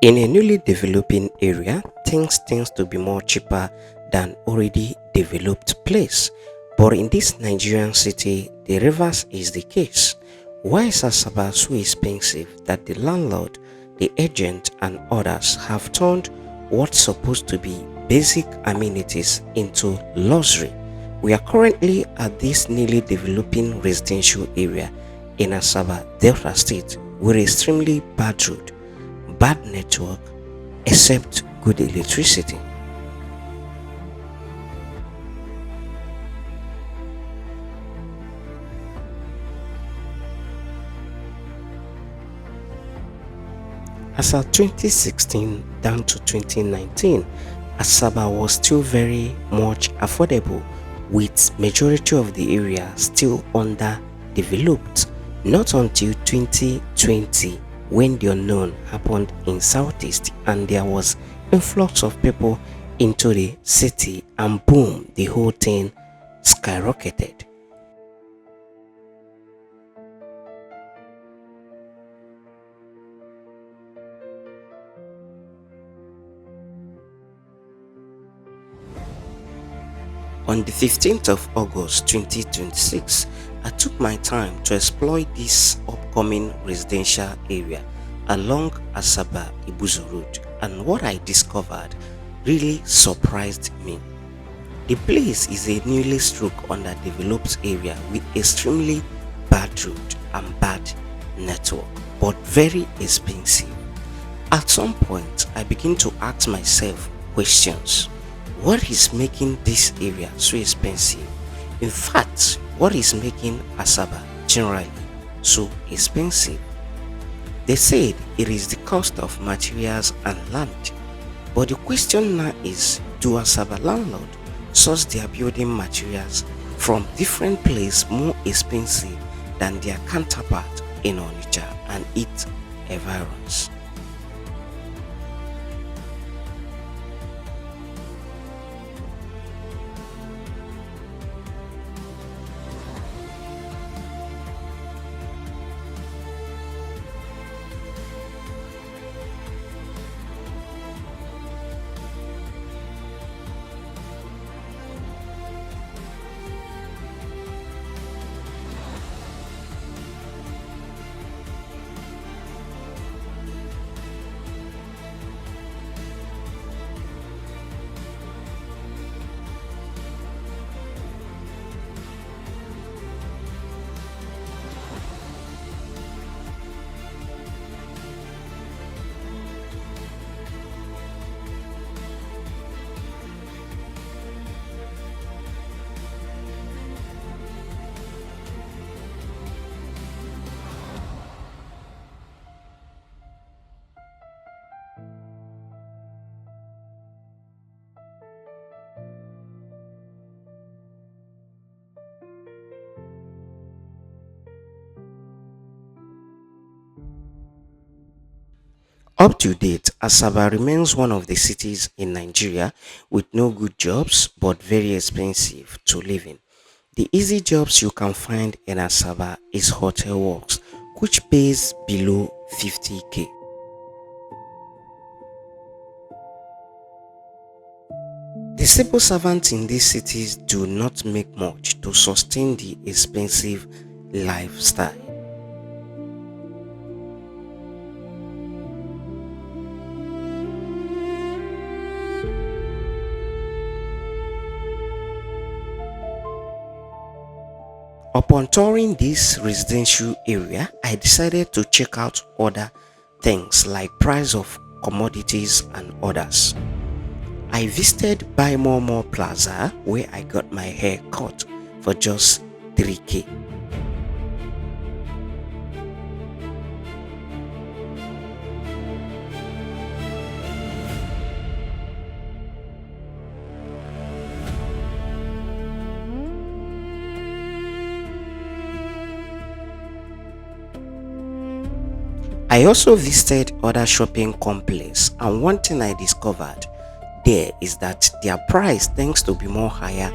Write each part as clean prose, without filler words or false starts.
In a newly developing area, things tends to be more cheaper than already developed place. But in this Nigerian city, the reverse is the case. Why is Asaba so expensive that the landlord, the agent, and others have turned what's supposed to be basic amenities into luxury? We are currently at this newly developing residential area in Asaba, Delta State, with extremely bad road, bad network, except good electricity. As of 2016 down to 2019, Asaba was still very much affordable, with majority of the area still underdeveloped. Not until 2020 when the unknown happened in Southeast and there was influx of people into the city and boom, the whole thing skyrocketed. On the 15th of August 2026, I took my time to explore this upcoming residential area along Asaba Ibuzo Road, and what I discovered really surprised me. The place is a newly struck underdeveloped area with extremely bad road and bad network, but very expensive. At some point, I begin to ask myself questions. What is making this area so expensive? In fact, what is making Asaba generally so expensive? They said it is the cost of materials and land. But the question now is, do Asaba landlord source their building materials from different places more expensive than their counterpart in Onitsha and its environs? Up to date, Asaba remains one of the cities in Nigeria with no good jobs but very expensive to live in. The easy jobs you can find in Asaba is hotel works, which pays below 50k. The civil servants in these cities do not make much to sustain the expensive lifestyle. Upon touring this residential area, I decided to check out other things like price of commodities and others. I visited Buy More Plaza where I got my hair cut for just 3k. I also visited other shopping complexes, and one thing I discovered there is that their price tends to be more higher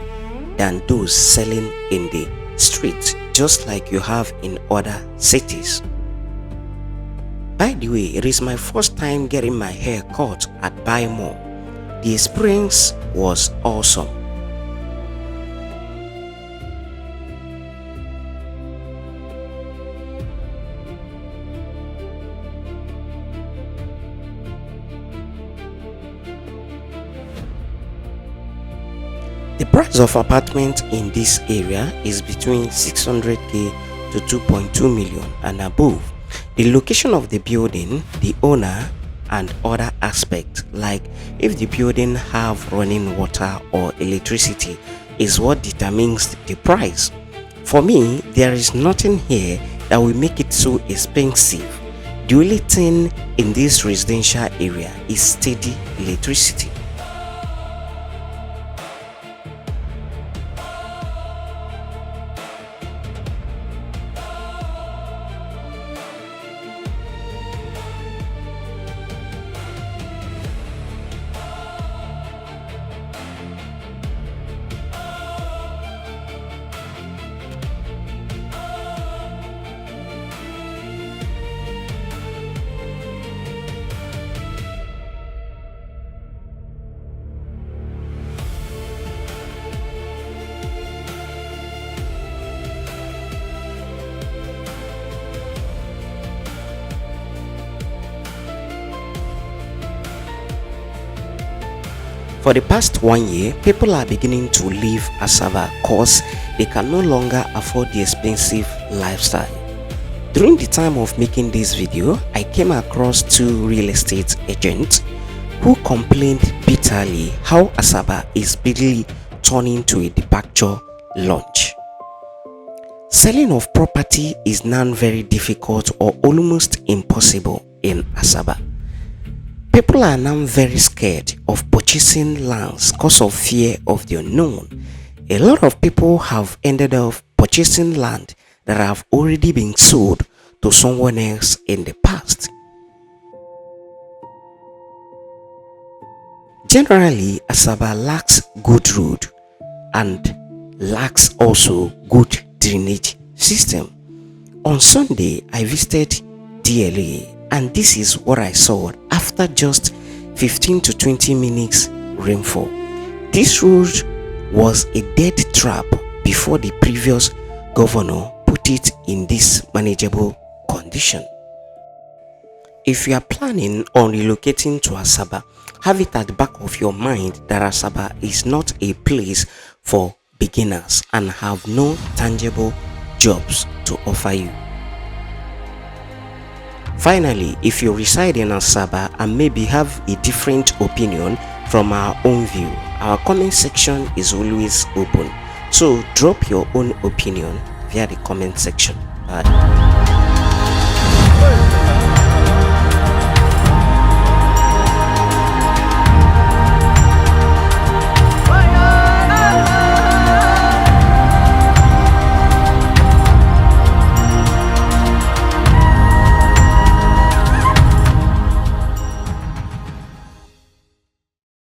than those selling in the streets, just like you have in other cities. By the way, it is my first time getting my hair cut at Buy More. The experience was awesome. The price of apartment in this area is between 600k to 2.2 million and above. The location of the building, the owner, and other aspects like if the building have running water or electricity is what determines the price. For me, there is nothing here that will make it so expensive. The only thing in this residential area is steady electricity. For the past 1 year, people are beginning to leave Asaba cause they can no longer afford the expensive lifestyle. During the time of making this video, I came across two real estate agents who complained bitterly how Asaba is speedily turning to a departure launch. Selling of property is now very difficult or almost impossible in Asaba. People are now very scared of purchasing lands because of fear of the unknown. A lot of people have ended up purchasing land that have already been sold to someone else in the past. Generally, Asaba lacks good road and lacks also good drainage system. On Sunday, I visited DLA and this is what I saw after just 15 to 20 minutes rainfall. This road was a dead trap before the previous governor put it in this manageable condition. If you are planning on relocating to Asaba, have it at the back of your mind that Asaba is not a place for beginners and have no tangible jobs to offer you. Finally, if you reside in Asaba and maybe have a different opinion from our own view, our comment section is always open. So drop your own opinion via the comment section. Bye.